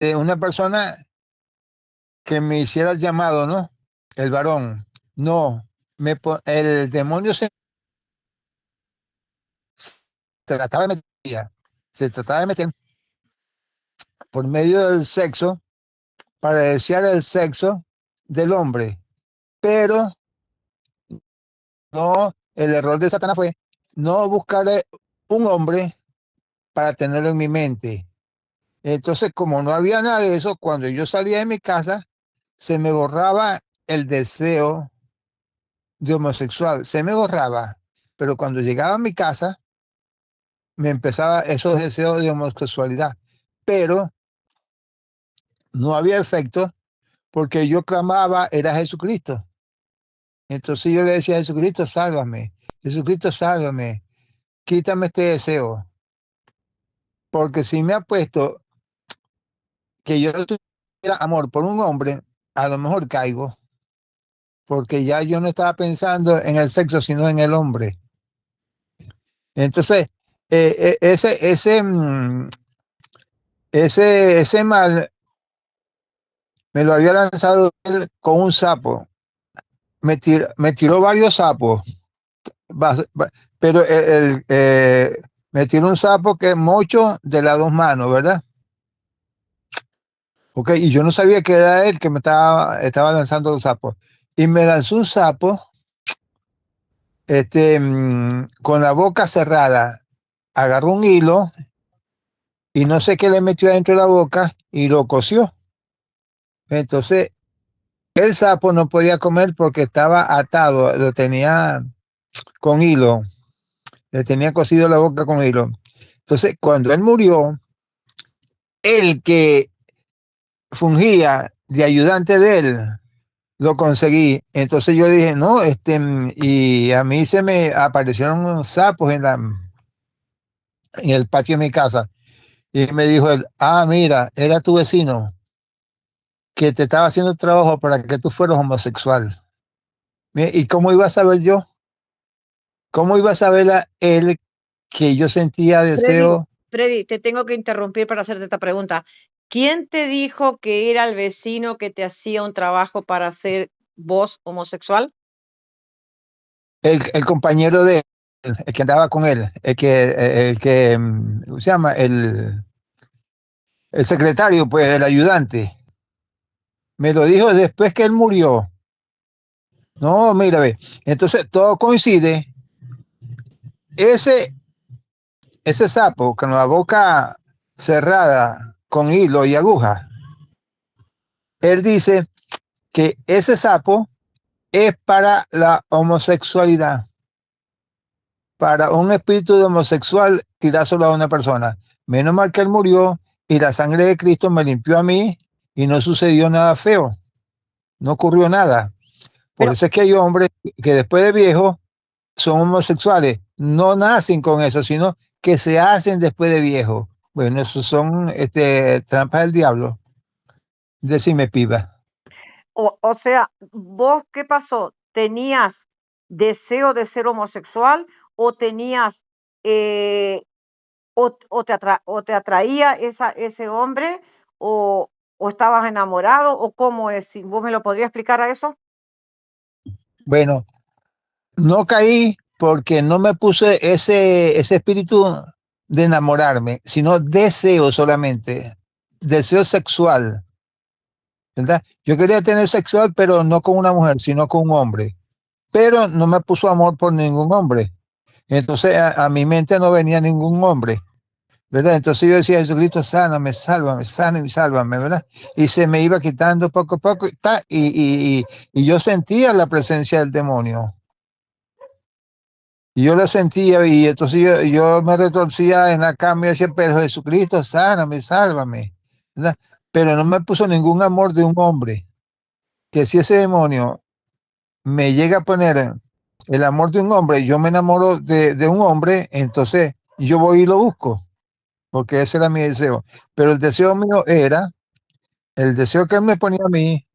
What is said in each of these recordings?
una persona que me hiciera el llamado, ¿no? El varón. No, el demonio trataba de meter, se trataba de meter por medio del sexo para desear el sexo del hombre. Pero no, el error de Satanás fue no buscar un hombre para tenerlo en mi mente. Entonces, como no había nada de eso, cuando yo salía de mi casa, se me borraba el deseo de homosexual, se me borraba, pero cuando llegaba a mi casa, me empezaba esos deseos de homosexualidad, pero no había efecto porque yo clamaba, era Jesucristo. Entonces yo le decía, Jesucristo, sálvame, quítame este deseo, porque si me ha puesto que yo tuviera amor por un hombre, a lo mejor caigo, porque ya yo no estaba pensando en el sexo, sino en el hombre. Entonces, ese mal me lo había lanzado él con un sapo. Me tiró varios sapos, pero me tiró un sapo que es mocho de las dos manos, ¿verdad? Ok, y yo no sabía que era él que estaba lanzando los sapos. Y me lanzó un sapo con la boca cerrada. Agarró un hilo y no sé qué le metió adentro de la boca y lo coció. Entonces, el sapo no podía comer porque estaba atado, lo tenía con hilo, le tenía cosido la boca con hilo. Entonces, cuando él murió, el que fungía de ayudante de él, lo conseguí. Entonces yo le dije, no, y a mí se me aparecieron unos sapos en el patio de mi casa. Y me dijo él, mira, era tu vecino que te estaba haciendo trabajo para que tú fueras homosexual. ¿Y cómo iba a saber yo? ¿Cómo iba a saber él que yo sentía Freddy, deseo? Freddy, te tengo que interrumpir para hacerte esta pregunta. ¿Quién te dijo que era el vecino que te hacía un trabajo para ser vos homosexual? El compañero de él, el que andaba con él, ¿cómo se llama? El secretario, pues, el ayudante. Me lo dijo después que él murió. No, mira, ve. Entonces todo coincide. Ese, ese sapo con la boca cerrada con hilo y aguja, él dice que ese sapo es para la homosexualidad, para un espíritu de homosexual tirárselo a una persona. Menos mal que él murió y la sangre de Cristo me limpió a mí y no sucedió nada feo, no ocurrió nada. Por Pero, eso es que hay hombres que después de viejos son homosexuales, no nacen con eso, sino que se hacen después de viejos. Bueno, eso son trampas del diablo. Decime, piba. o sea, ¿vos qué pasó? ¿Tenías deseo de ser homosexual o tenías, eh, o te atraía ese hombre o, o estabas enamorado o cómo es? Si ¿vos me lo podrías explicar a eso? Bueno, no caí porque no me puse ese espíritu de enamorarme, sino deseo solamente, deseo sexual, ¿verdad? Yo quería tener sexual, pero no con una mujer, sino con un hombre. Pero no me puso amor por ningún hombre. Entonces a mi mente no venía ningún hombre, ¿verdad? Entonces yo decía, Jesucristo, sáname, sálvame, sáname, sálvame, ¿verdad? Y se me iba quitando poco a poco, y yo sentía la presencia del demonio. Y yo la sentía, y entonces yo me retorcía en la cama y decía, pero Jesucristo, sáname, sálvame, ¿verdad? Pero no me puso ningún amor de un hombre. Que si ese demonio me llega a poner el amor de un hombre, yo me enamoro de un hombre, entonces yo voy y lo busco, porque ese era mi deseo. Pero el deseo mío el deseo que él me ponía a mí,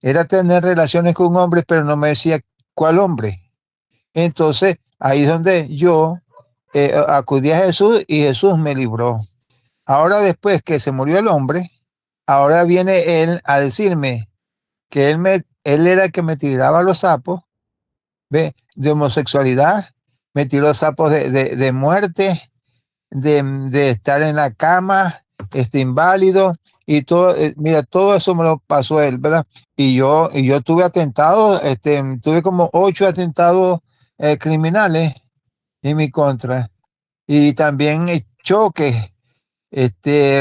era tener relaciones con un hombre, pero no me decía cuál hombre. Entonces, ahí es donde yo acudí a Jesús y Jesús me libró. Ahora, después que se murió el hombre, ahora viene él a decirme que él era el que me tiraba los sapos, ¿ve? De homosexualidad, me tiró sapos de muerte, de estar en la cama, inválido, y todo, mira, todo eso me lo pasó él, ¿verdad? Y yo tuve atentados, tuve como 8 atentados criminales en mi contra, y también choques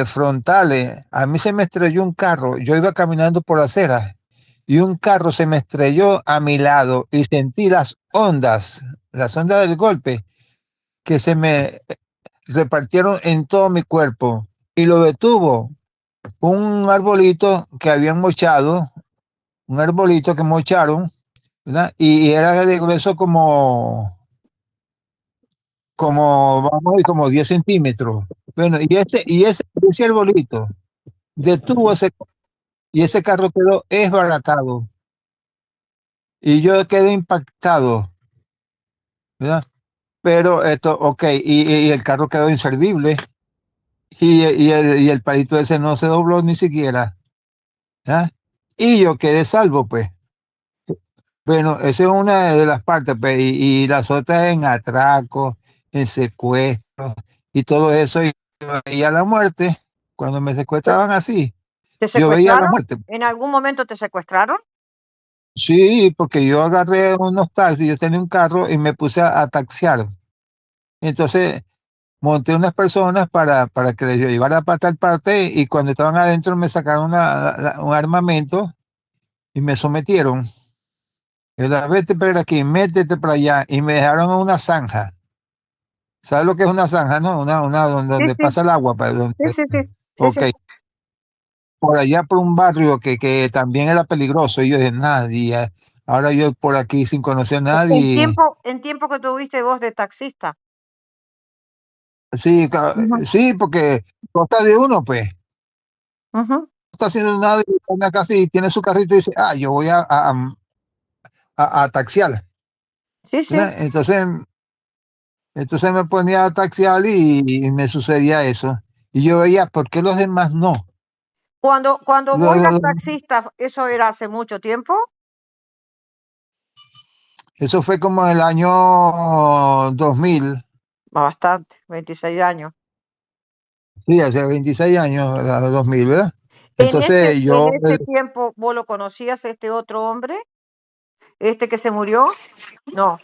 frontales. A mí se me estrelló un carro, yo iba caminando por la acera, y un carro se me estrelló a mi lado, y sentí las ondas del golpe, que se me repartieron en todo mi cuerpo, y lo detuvo un arbolito que habían mochado, un arbolito que mocharon, ¿verdad? Y era de grueso vamos a ver, como 10 centímetros. Bueno, ese arbolito detuvo y ese carro quedó esbaratado, y yo quedé impactado, ¿verdad? Pero ok, y el carro quedó inservible, y el palito ese no se dobló ni siquiera, ¿verdad? Y yo quedé salvo, pues. Bueno, esa es una de las partes, pues, y las otras en atraco, en secuestro y todo eso. Y yo veía la muerte. Cuando me ¿Te, secuestraban así, te yo veía la secuestraron? muerte. ¿En algún momento te secuestraron? Sí, porque yo agarré unos taxis, yo tenía un carro y me puse a taxiar. Entonces monté unas personas para que yo llevara para tal parte, y cuando estaban adentro me sacaron un armamento y me sometieron. Y la vete para aquí, métete para allá, y me dejaron en una zanja. ¿Sabes lo que es una zanja, no? Una Sí, donde sí, pasa el agua, para sí, donde, sí, sí, sí, sí. ok, por allá por un barrio que también era peligroso. Y yo dije, nadie, ahora yo por aquí sin conocer a nadie. En tiempo que tuviste vos de taxista. Sí, Ujú, sí, porque costa de uno, pues, no ujú. está haciendo nada, y está en la casa y tiene su carrito y dice, yo voy a taxiar, Sí, sí. ¿verdad? Entonces me ponía a taxiar, y me sucedía eso. Y yo veía, ¿por qué los demás no? Cuando vos Lo- eras lo- taxista, ¿eso era hace mucho tiempo? Eso fue como el año 2000, Bastante, 26 años. sí, hace 26 años, 2000, ¿verdad? En Entonces yo, ese tiempo, ¿vos lo conocías, este otro hombre? ¿Este que se murió? No.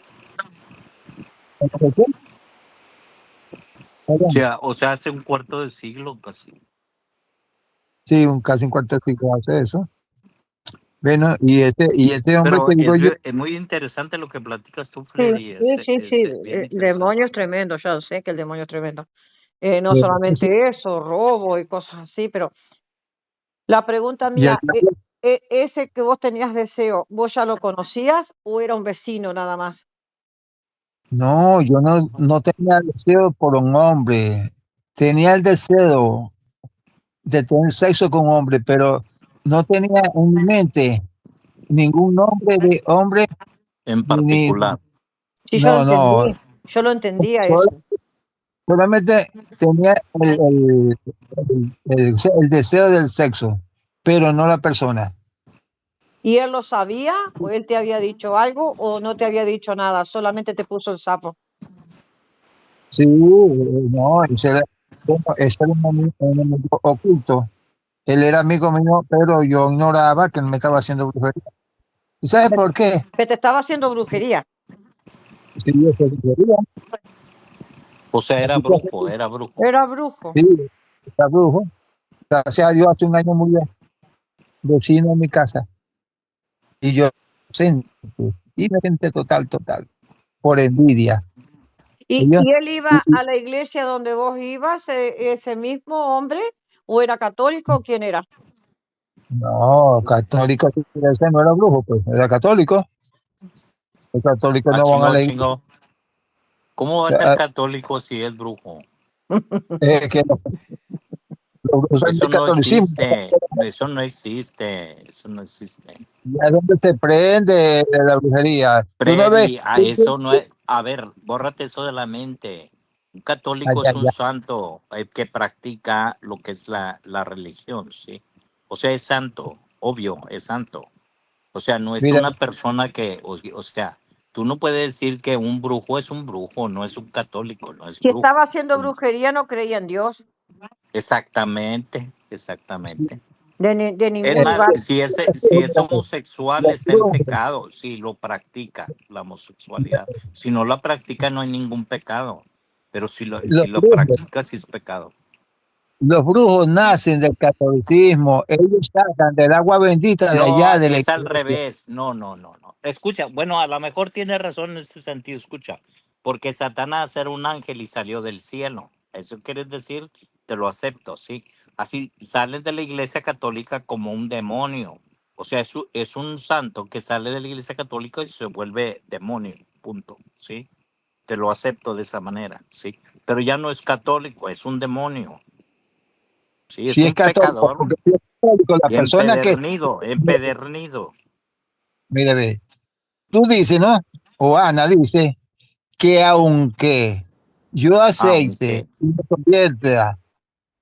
O sea, hace un cuarto de siglo casi. sí, casi un cuarto de siglo hace eso. Bueno, y este hombre Pero que digo yo, es muy interesante lo que platicas tú, Sí, Freddy. sí, sí, sí. Es bien El demonio es interesante. tremendo, ya sé que el demonio es tremendo. No sí, solamente eso, robo y cosas así, pero la pregunta y el mía, diablo, ese que vos tenías deseo, ¿vos ya lo conocías o era un vecino nada más? no, yo no tenía deseo por un hombre, tenía el deseo de tener sexo con un hombre, pero no tenía en mi mente ningún nombre de hombre, En ni, particular. Sí, no, no, yo lo entendía sol- eso. solamente tenía el deseo del sexo, pero no la persona. ¿Y él lo sabía o él te había dicho algo o no te había dicho nada, solamente te puso el sapo? Sí, no, ese era un enemigo oculto. Él era amigo mío, pero yo ignoraba que él me estaba haciendo brujería. ¿Y sabes por qué? Que te estaba haciendo brujería. Sí, eso es brujería. O sea, era Así que, brujo, era brujo. Era brujo. sí, está brujo. Gracias a Dios, hace un año murió vecino en mi casa, y yo sentí, inocente total, por envidia. ¿Oyó? Y él iba Y- a la iglesia donde vos ibas, ese mismo hombre, o era católico o quién era? No, católico, ese no era brujo, pues, era católico. Los católicos Ah, no van a chingado, la iglesia. chingado. ¿Cómo va a ser católico si es brujo? Que los brujos son Eso del no catolicismo. existe. Eso no existe. Eso no existe. Ya es donde se prende de la brujería. Tú no ves. Freddy, a eso no es. A ver, bórrate eso de la mente. Un Ay, católico es ay, un ay. santo que practica lo que es la religión, ¿sí? O sea, es santo, obvio, es santo. O sea, no es Mira, una persona que, o sea, tú no puedes decir que un brujo es un brujo, no es un católico, no es Si brujo. estaba haciendo brujería, no creía en Dios Exactamente, exactamente. de Es ningún más, lugar. si es homosexual, los está en brujos, pecado, si lo practica la homosexualidad. Si no la practica, no hay ningún pecado. Pero los si lo brujos, practica, sí es pecado. los brujos nacen del catolicismo, ellos sacan del agua bendita de No, allá de la es al iglesia. revés. No, no, no, no. Escucha, bueno, a lo mejor tiene razón en este sentido, escucha, porque Satanás era un ángel y salió del cielo. Eso quiere decir, te lo acepto, sí. Así sales de la iglesia católica como un demonio. O sea, es un santo que sale de la iglesia católica y se vuelve demonio, punto, sí. Te lo acepto de esa manera, sí. Pero ya no es católico, es un demonio, sí, es Si es un católico, pecador porque si es católico, la y persona que, empedernido, empedernido. mire, ve, tú dices, ¿no? O Ana dice que aunque yo Aunque aceite y me convierta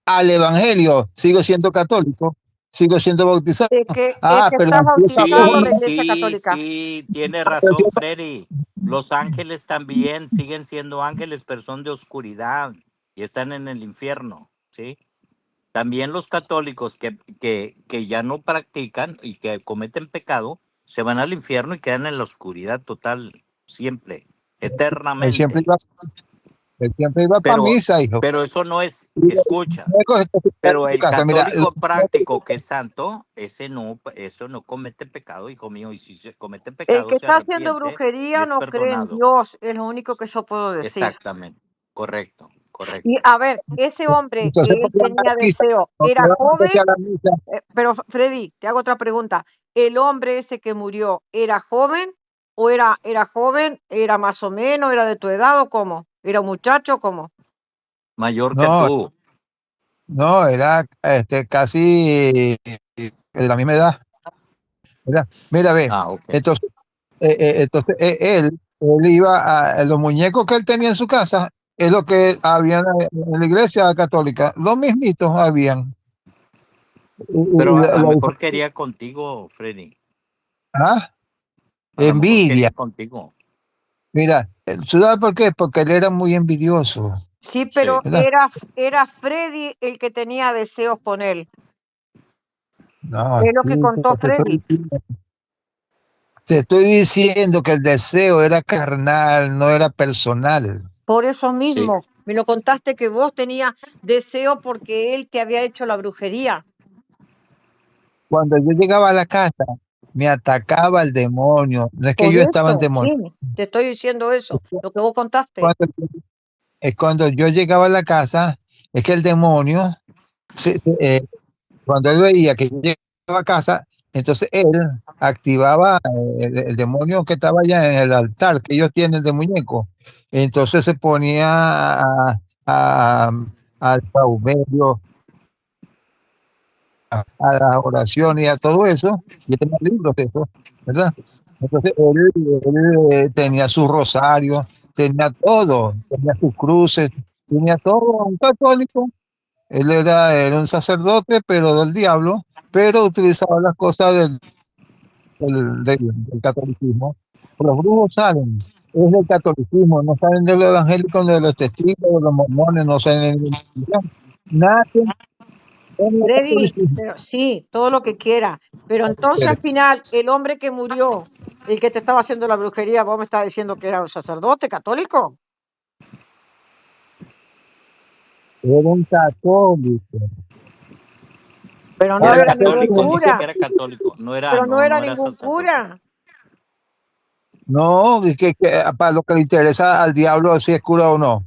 al evangelio, sigo siendo católico, sigo siendo bautizado. Es Ah, que pero está aunque yo bautizado en no, la sí, Iglesia sí, Católica. sí, tiene pero si razón, Freddy. Los ángeles también siguen siendo ángeles, pero son de oscuridad y están en el infierno, ¿sí? También los católicos que ya no practican y que cometen pecado, se van al infierno y quedan en la oscuridad total, siempre, él siempre eternamente. iba, él siempre iba para Pero, misa, hijo. pero eso no es, Y escucha, luego se quedaba pero en su el casa. Mira, católico práctico que es santo, ese no, eso no comete pecado, hijo mío, y si se comete El pecado, que se está haciendo arrepiente y brujería es no cree en perdonado. Dios, es lo único que yo puedo decir. Exactamente, correcto, Y correcto. a ver, ese hombre que entonces, ¿por él qué van a tenía la misa? deseo, ¿Por qué ¿era van joven? a la misa? Pero Freddy, te hago otra pregunta. ¿El hombre ese que murió era joven? ¿O era joven? ¿Era más o menos? ¿Era de tu edad o cómo? ¿Era un muchacho? ¿Cómo? Mayor que No, tú. no, era casi de la misma edad, ¿verdad? Mira, ve, Ah, ok. entonces él iba a los muñecos que él tenía en su casa, es lo que había en la iglesia católica, los mismitos habían. Pero a lo La mejor quería contigo, Freddy. ¿ah? A lo mejor Envidia. quería contigo. Mira, ¿tú sabes por qué? Porque él era muy envidioso, Sí, Sí. pero ¿verdad? era Freddy el que tenía deseos con él. No, Es lo sí, que contó pero Freddy. te estoy diciendo que el deseo era carnal, no era personal. Por eso Sí. mismo, me lo contaste que vos tenías deseo porque él te había hecho la brujería. Cuando yo llegaba a la casa, me atacaba el demonio. No es que Por yo estaba eso, endemoniado. sí, te estoy diciendo eso, lo que vos contaste. Cuando, es cuando yo llegaba a la casa, es que el demonio, cuando él veía que yo llegaba a casa, entonces él activaba el demonio que estaba allá en el altar que ellos tienen de muñeco. Entonces se ponía a- al saumerio, a las oraciones y a todo eso, y tenía libros de eso, ¿verdad? Entonces él, tenía su rosario, tenía todo, tenía sus cruces, tenía todo, un católico. Él era un sacerdote, pero del diablo, pero utilizaba las cosas del catolicismo. Los brujos salen, es del catolicismo, no salen de los evangélicos, de los testigos, de los mormones, no salen de nacen en el Freddy, catolicismo. pero sí, todo lo que quiera. Pero entonces al final, el hombre que murió, el que te estaba haciendo la brujería, vos me estás diciendo que era un sacerdote católico, Era un católico. pero no Era Ahora, era ningún católico, dice que cura, era católico. pero no era No era ningún sacerdote. cura. no, es que para lo que le interesa al diablo si es cura o no.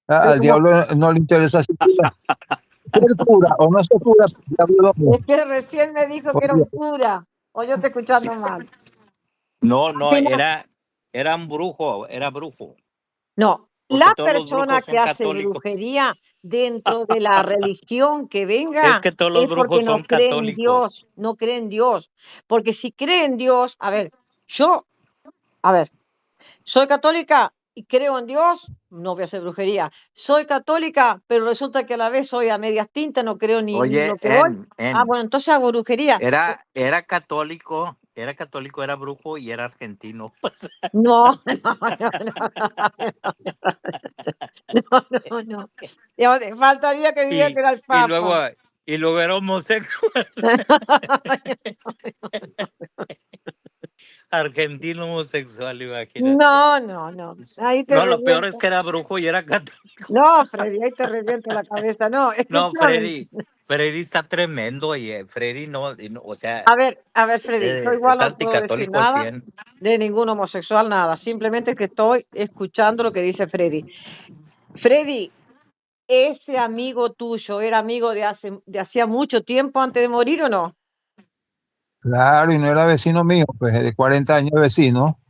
Pero Al como diablo no le interesa si ser cura o no ser cura, el diablo es lo es mismo. que recién me dijo que era un Oye, cura, o yo estoy Sí. escuchando mal. No, Al no, final, era un brujo, era brujo. no, Porque la todos los persona brujos que son hace católicos. brujería dentro de la religión que Es venga que todos los es porque brujos no son cree en católicos. Dios, no cree en Dios. Porque si cree en Dios, a ver, yo, a ver, soy católica, y creo en Dios, no voy a hacer brujería. Soy católica, pero resulta que a la vez soy a medias tintas, no creo ni Oye, lo que voy. En, Bueno, entonces hago brujería. era católico, era brujo y era argentino. No, no. Y faltaría que diga que era el Y luego, Papa. y luego era homosexual. Argentino homosexual, imagínate. No. Ahí te No, lo peor es reviento. que era brujo y era católico. No, Freddy, ahí te reviento la cabeza. No, No, escúchame. Freddy está tremendo y Freddy no, o sea, A ver, Freddy, yo igual es no puedo decir anticatólico al nada 100. de ningún homosexual, nada. Simplemente que estoy escuchando lo que dice Freddy. Freddy, ¿ese amigo tuyo era amigo de hacía mucho tiempo antes de morir o no? Claro, y no era vecino mío, pues de 40 años de vecino.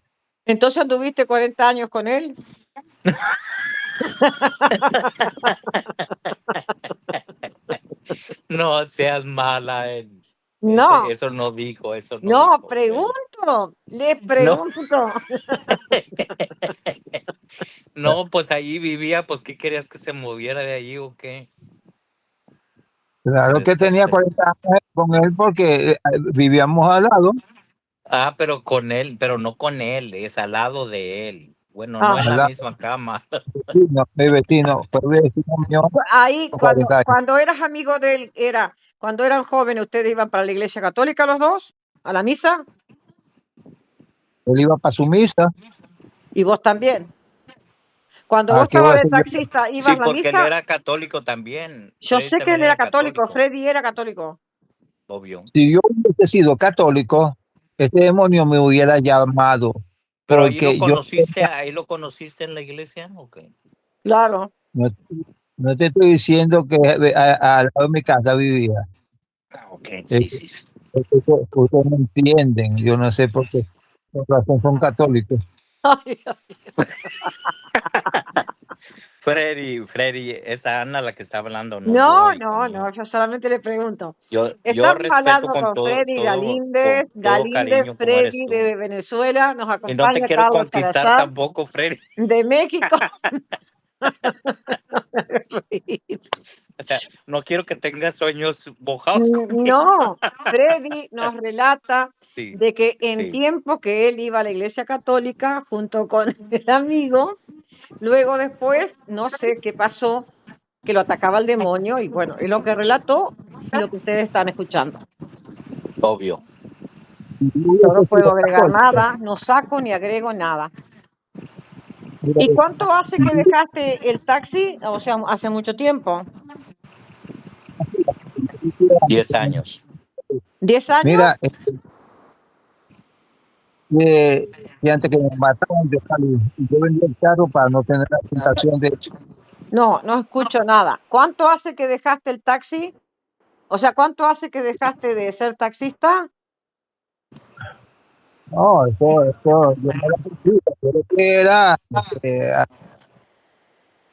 Entonces anduviste 40 años con él. No seas mala. No, Eso no dijo, eso no no, dijo. pregunto, les No. pregunto. No, pues ahí vivía, pues ¿qué querías que se moviera de allí o qué? Claro que tenía 40 años con él porque vivíamos al lado. Pero pero no con él, es al lado de él. Bueno, no en Ajá. la Al lado misma cama. mi vecino, fue vecino mío Ahí, por 40 años. cuando eras amigo de él, cuando eran jóvenes, ¿ustedes iban para la iglesia católica los dos? ¿A la misa? Él iba para su misa. ¿Y vos también? Cuando vos ¿A qué voy estabas a de hacer yo? taxista, ¿ibas Sí, a la porque él misa? era católico también. Yo Freddy sé que él también era era católico, católico, Freddy era católico. obvio. Si yo hubiese sido católico, este demonio me hubiera llamado, Pero porque yo ahí lo conociste en la iglesia, ¿o qué? Claro. no, no te estoy diciendo que al lado de mi casa vivía. Ok, Eh, sí. Ustedes no entienden, yo no sé por qué. Por razón son católicos. Freddy, es Ana la que está hablando, no yo, hijo mío. Yo solamente le pregunto. Yo Estamos respeto hablando con con Freddy con Galíndez, todo cariño como eres Freddy tú. de Venezuela, nos Y no te acompaña quiero Carlos conquistar Salazar tampoco, Freddy. de México. O sea, no quiero que tengas sueños mojados conmigo. No, Freddy nos relata Sí, de que en sí. tiempo que él iba a la iglesia católica junto con el amigo, luego después, no sé qué pasó, que lo atacaba el demonio y bueno, es lo que relató y lo que ustedes están escuchando. Obvio. Yo no puedo agregar Católico. nada, no saco ni agrego nada. Mira, ¿Y cuánto hace que dejaste el taxi? O sea, hace mucho tiempo. 10 años. ¿10 años? mira, que antes que me mataran, yo salí. Y yo vendí el carro para no tener la tentación de... No escucho nada. ¿Cuánto hace que dejaste el taxi? O sea, ¿cuánto hace que dejaste de ser taxista? No, yo no era taxista, pero que era eh,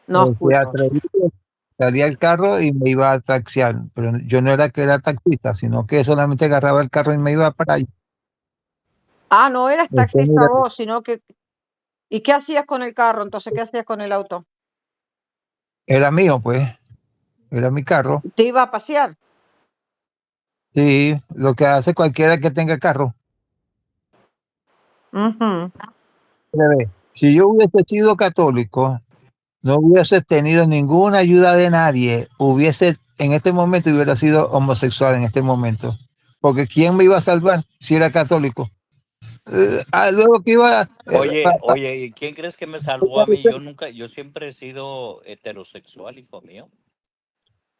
No escucho. atrevido, salía el carro y me iba a taxiar, pero yo no era que era taxista, sino que solamente agarraba el carro y me iba para ahí. No eras Este, taxista mira, vos, sino que... ¿Y qué hacías con el carro? Entonces, ¿qué hacías con el auto? era mío, pues, era mi carro. ¿Te iba a pasear? Sí, lo que hace cualquiera que tenga carro. Ujú. Ve, si yo hubiese sido católico, no hubiese tenido ninguna ayuda de nadie, en este momento hubiera sido homosexual en este momento. Porque ¿quién me iba a salvar si era católico? Luego que iba... Oye, ¿y quién crees que me salvó a mí? Yo siempre he sido heterosexual, hijo mío.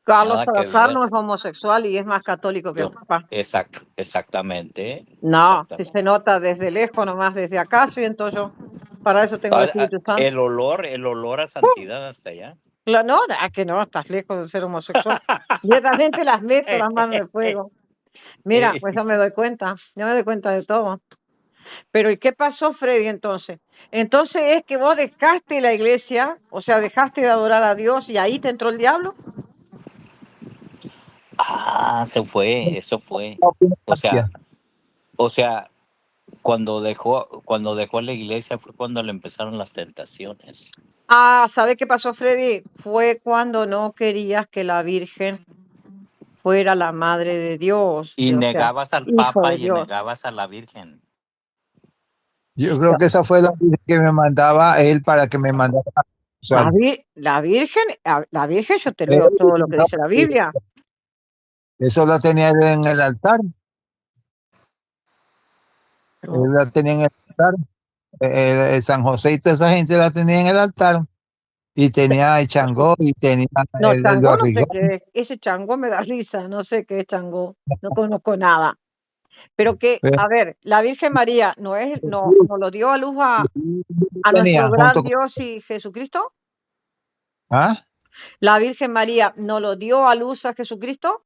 Carlos Nada que Salazar ver. no es homosexual y es más católico que el Papa. Exactamente. No, si se nota desde lejos, nomás desde acá, siento yo. Para eso tengo el Espíritu Santo. El olor a santidad hasta allá. No, que no, estás lejos de ser homosexual. Directamente las meto las manos en el fuego. Mira, pues yo me doy cuenta de todo. Pero ¿y qué pasó, Freddy, entonces? Entonces es que vos dejaste la iglesia, o sea, dejaste de adorar a Dios y ahí te entró el diablo. Eso fue. O sea, Cuando dejó la iglesia fue cuando le empezaron las tentaciones. ¿Sabe qué pasó, Freddy? Fue cuando no querías que la Virgen fuera la madre de Dios, Y o sea, negabas al hijo Papa de y Dios. negabas a la Virgen. Yo creo que esa fue la Virgen que me mandaba él para que me mandara La, sexual. la Virgen, yo te leo todo lo que dice la Biblia. Eso la tenía él en el altar. Él la tenía en el altar. El San José y toda esa gente la tenía en el altar. Y tenía el Changó y tenía No, el Changó no sé barrigón. qué es. Ese Changó me da risa, no sé qué es Changó, no conozco nada. Pero que, Pero a ver, la Virgen María no lo dio a luz a tenía nuestro gran junto con... Dios y Jesucristo. ¿Ah? La Virgen María no lo dio a luz a Jesucristo.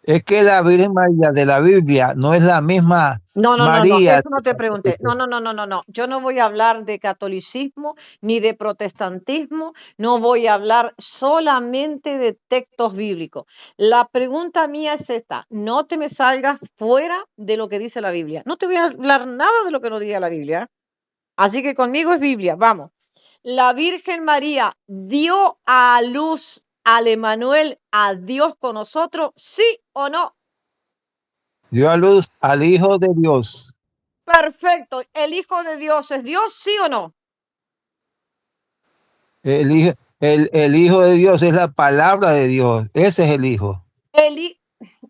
Es que la Virgen María de la Biblia no es la misma No, María. eso no te pregunté. No. Yo no voy a hablar de catolicismo ni de protestantismo, no voy a hablar solamente de textos bíblicos. La pregunta mía es esta, no te me salgas fuera de lo que dice la Biblia. No te voy a hablar nada de lo que no diga la Biblia. Así que conmigo es Biblia, vamos. La Virgen María dio a luz al Emanuel, a Dios con nosotros, ¿sí o no? Dio a luz al Hijo de Dios. Perfecto. ¿El Hijo de Dios es Dios, sí o no? El Hijo de Dios es la palabra de Dios. Ese es el Hijo.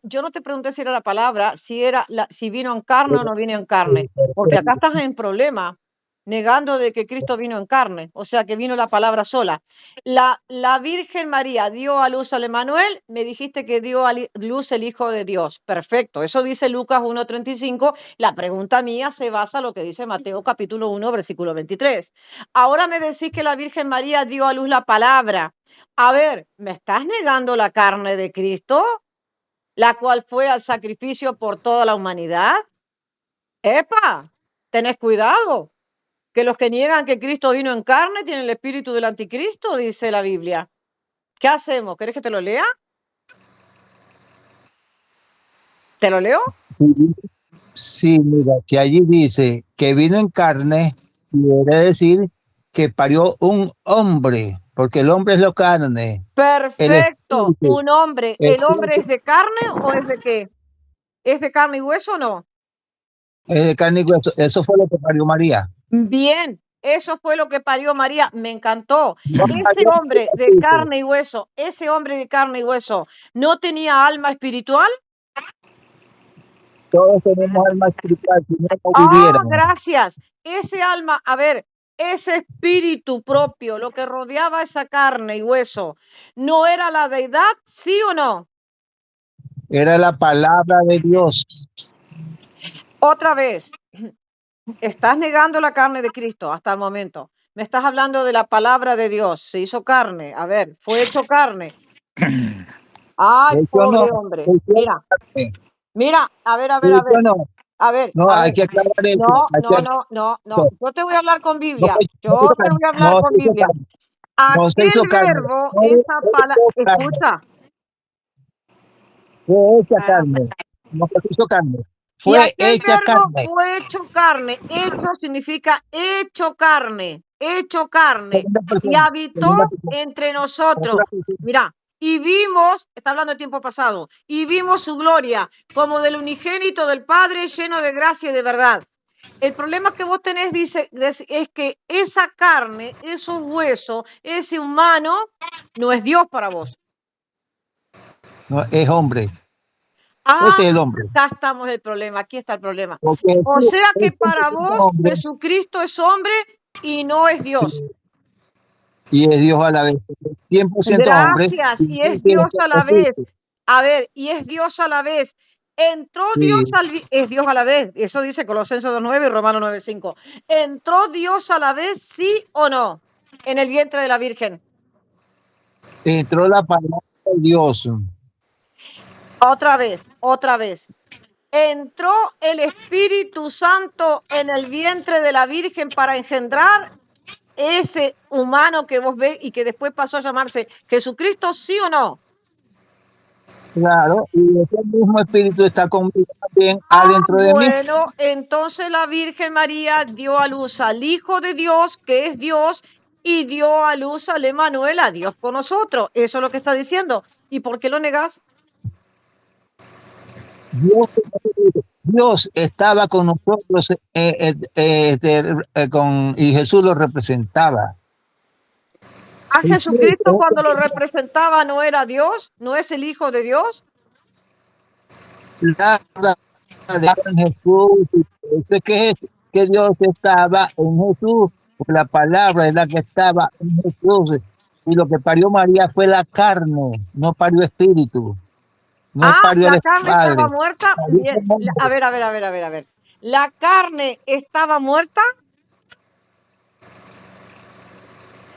Yo no te pregunté si era la palabra, si vino en carne o no vino en carne, porque acá estás en problema, negando de que Cristo vino en carne, o sea que vino la palabra sola. La Virgen María dio a luz al Emanuel, me dijiste que dio a luz el Hijo de Dios. Perfecto, eso dice Lucas 1:35. La pregunta mía se basa en lo que dice Mateo capítulo 1, versículo 23. Ahora me decís que la Virgen María dio a luz la palabra. A ver, ¿me estás negando la carne de Cristo, la cual fue al sacrificio por toda la humanidad? ¡Epa! Tenés cuidado, que los que niegan que Cristo vino en carne tienen el espíritu del anticristo, dice la Biblia. ¿Qué hacemos? ¿Querés que te lo lea? ¿Te lo leo? Sí, mira, si allí dice que vino en carne, quiere decir que parió un hombre, porque el hombre es la carne. El Perfecto, espíritu, un hombre. el ¿El hombre espíritu es de carne o es de qué? ¿Es de carne y hueso o no? es de carne y hueso. Eso fue lo que parió María. Bien, eso fue lo que parió María, me encantó. No Ese parió el hombre de espíritu. carne y hueso, ese hombre de carne y hueso, ¿no tenía alma espiritual? Todos tenemos alma espiritual, si no, no viviéramos. Gracias. Ese alma, a ver, ese espíritu propio, lo que rodeaba esa carne y hueso, ¿no era la deidad, sí o no? Era la palabra de Dios. Otra vez, estás negando la carne de Cristo hasta el momento. Me estás hablando de la palabra de Dios. Se hizo carne. A ver, fue hecho carne. Ay, Eso no, pobre hombre. eso Mira, no, mira, a ver. eso no. No, A hay ver. que aclarar eso. No, Hay que no, aclarar no, no, no. eso. Yo te voy a hablar con No, Biblia. no Yo se hizo te carne, voy a hablar no con se hizo Biblia. carne, no se Aquel hizo carne, verbo, no esa palabra, hizo carne, fue hecha carne, no se hizo carne, y fue aquel hecha verbo carne. fue hecho carne. Hecho significa hecho carne, Segunda y persona, habitó segunda persona, entre nosotros. tercera persona. Mira, y vimos, está hablando de tiempo pasado, y vimos su gloria como del unigénito del Padre, lleno de gracia y de verdad. El problema que vos tenés, es que esa carne, esos huesos, ese humano, no es Dios para vos. No, es hombre, Ah, ese es el hombre. acá estamos el problema, aquí está el problema. Porque O sea que Jesús para es vos hombre, Jesucristo es hombre y no es Dios. sí, y es Dios a la vez, 100% hombre Gracias, y y es Dios 100% a la vez. espíritu. A ver, y es Dios a la vez. Entró Dios Sí, es Dios a la vez. Eso dice Colosenses 2:9 y Romanos 9:5. ¿Entró Dios a la vez, sí o no? En el vientre de la Virgen. entró la palabra de Dios. Otra vez. Entró el Espíritu Santo en el vientre de la Virgen para engendrar ese humano que vos ves y que después pasó a llamarse Jesucristo, ¿sí o no? Claro, y ese mismo espíritu está conmigo también adentro de mí. Bueno, entonces la Virgen María dio a luz al Hijo de Dios, que es Dios, y dio a luz al Emanuel, a Dios con nosotros. Eso es lo que está diciendo. ¿Y por qué lo negás? Dios, Dios estaba con nosotros y Jesús lo representaba. A Jesucristo Cristo, cuando lo representaba no era Dios, no es el Hijo de Dios. la palabra en Jesús, dice que Dios estaba en Jesús, porque la palabra es la que estaba en Jesús. Y lo que parió María fue la carne, no parió espíritu, no parió La el carne estaba Padre. muerta. Parió Bien, un hombre. a ver, a ver, a ver, a ver, a ver. La carne estaba muerta.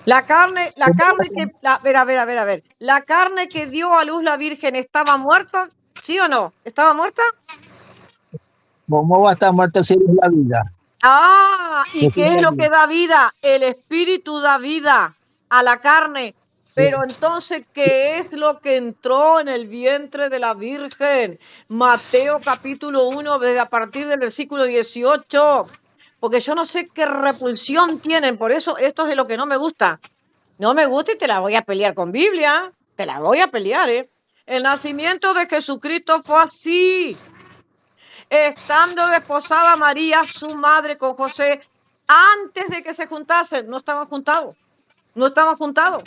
La carne que, a ver, a ver, a ver, a ver. La carne que dio a luz la Virgen estaba muerta, ¿sí o no? ¿Estaba muerta? ¿Cómo va a estar muerto si es la vida? ¿Y Jesús qué es es la lo vida. que da vida? El espíritu da vida a la carne. Pero entonces, ¿qué es lo que entró en el vientre de la Virgen? Mateo capítulo 1, a partir del versículo 18. Porque yo no sé qué repulsión tienen, por eso esto es lo que no me gusta. No me gusta y te la voy a pelear con Biblia. Te la voy a pelear, ¿eh? El nacimiento de Jesucristo fue así. Estando desposada María, su madre, con José, antes de que se juntasen, no estaban juntados. No estaban juntados.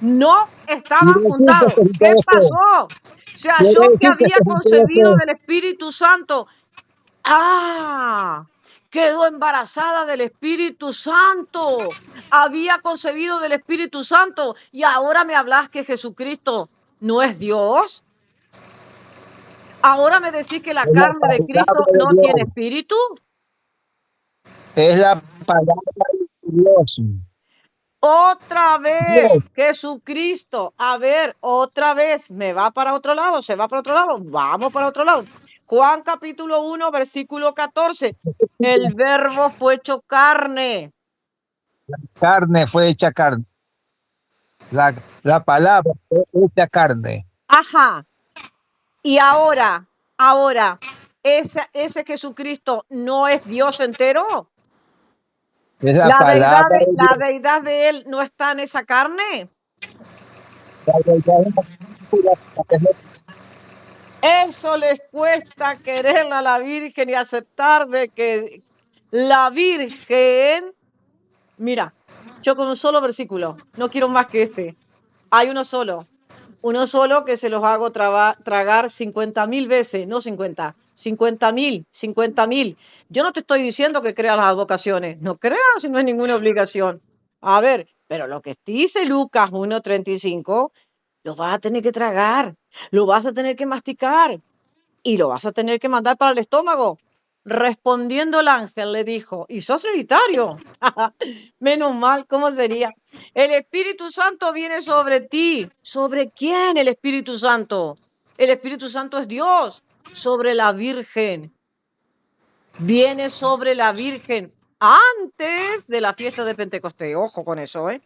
No estaban Quiere decir que juntados. se juntó ¿Qué después. pasó? Se Quiere halló que decir que había se juntó concebido después. del Espíritu Santo. Quedó embarazada del Espíritu Santo. Había concebido del Espíritu Santo. Y ahora me hablas que Jesucristo no es Dios. Ahora me decís que la Es la carne de palabra Cristo de no tiene Dios. espíritu. Es la palabra de Dios. Otra vez, Dios. Jesucristo. A ver, otra vez, ¿me va para otro lado? ¿Se va para otro lado? Vamos para otro lado. Juan capítulo 1, versículo 14. El verbo fue hecho carne. Carne fue hecha carne. La palabra fue hecha carne. Ajá. Y ahora, ese Jesucristo no es Dios entero. Es la palabra de La Dios. deidad de él no está en esa carne. La verdad es Eso les cuesta quererla a la Virgen y aceptar de que la Virgen, mira, yo con un solo versículo, no quiero más que este. Hay uno solo que se los hago tragar 50.000 veces, no 50, 50.000. Yo no te estoy diciendo que creas las advocaciones, no creas si no hay ninguna obligación. A ver, pero lo que dice Lucas 1:35, lo vas a tener que tragar, lo vas a tener que masticar y lo vas a tener que mandar para el estómago. Respondiendo el ángel le dijo, ¿y sos trinitario? Menos mal, ¿cómo sería? El Espíritu Santo viene sobre ti. ¿Sobre quién el Espíritu Santo? El Espíritu Santo es Dios, sobre la Virgen. Viene sobre la Virgen antes de la fiesta de Pentecostés. Ojo con eso, ¿eh?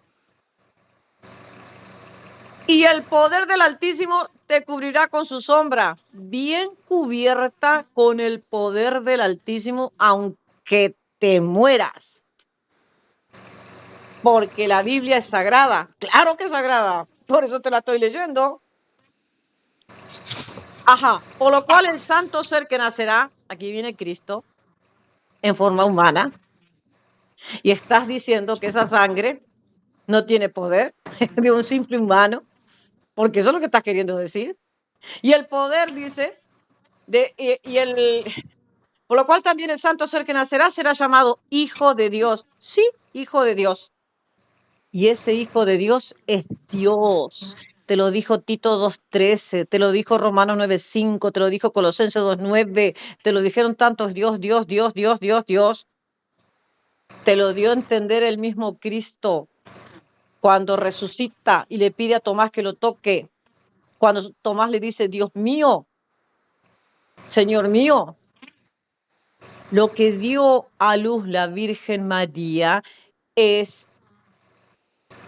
Y el poder del Altísimo te cubrirá con su sombra, bien cubierta con el poder del Altísimo, aunque te mueras. Porque la Biblia es sagrada. Claro que es sagrada. Por eso te la estoy leyendo. Ajá. Por lo cual el santo ser que nacerá, aquí viene Cristo, en forma humana, y estás diciendo que esa sangre no tiene poder de un simple humano, porque eso es lo que estás queriendo decir. Y el poder, dice, por lo cual también el santo ser que nacerá será llamado Hijo de Dios. Sí, Hijo de Dios. Y ese Hijo de Dios es Dios. Te lo dijo Tito 2:13, te lo dijo Romanos 9:5, te lo dijo Colosenses 2:9, te lo dijeron tantos Dios. Te lo dio a entender el mismo Cristo cuando resucita y le pide a Tomás que lo toque. Cuando Tomás le dice, Dios mío, Señor mío, lo que dio a luz la Virgen María es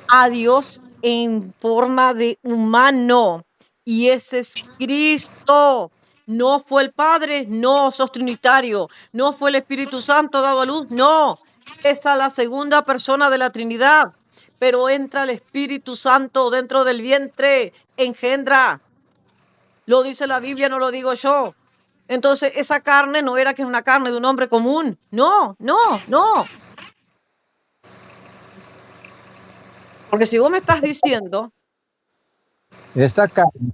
a Dios en forma de humano. y ese es Cristo. No fue el Padre, no, sos trinitario. No fue el Espíritu Santo dado a luz, no. Esa es la segunda persona de la Trinidad. Pero entra el Espíritu Santo dentro del vientre, engendra. Lo dice la Biblia, no lo digo yo. Entonces, esa carne no era que es una carne de un hombre común. No, no, no. Porque si vos me estás diciendo, Esa carne,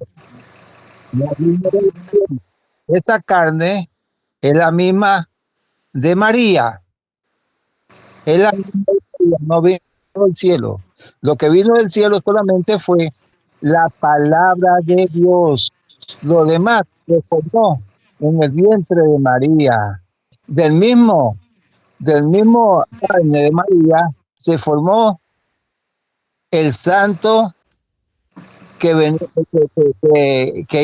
la misma del cielo. Esa carne es la misma de María. Es la misma de María, no vino del cielo. Lo que vino del cielo solamente fue la palabra de Dios. Lo demás se formó en el vientre de María. Del mismo carne de María se formó el santo que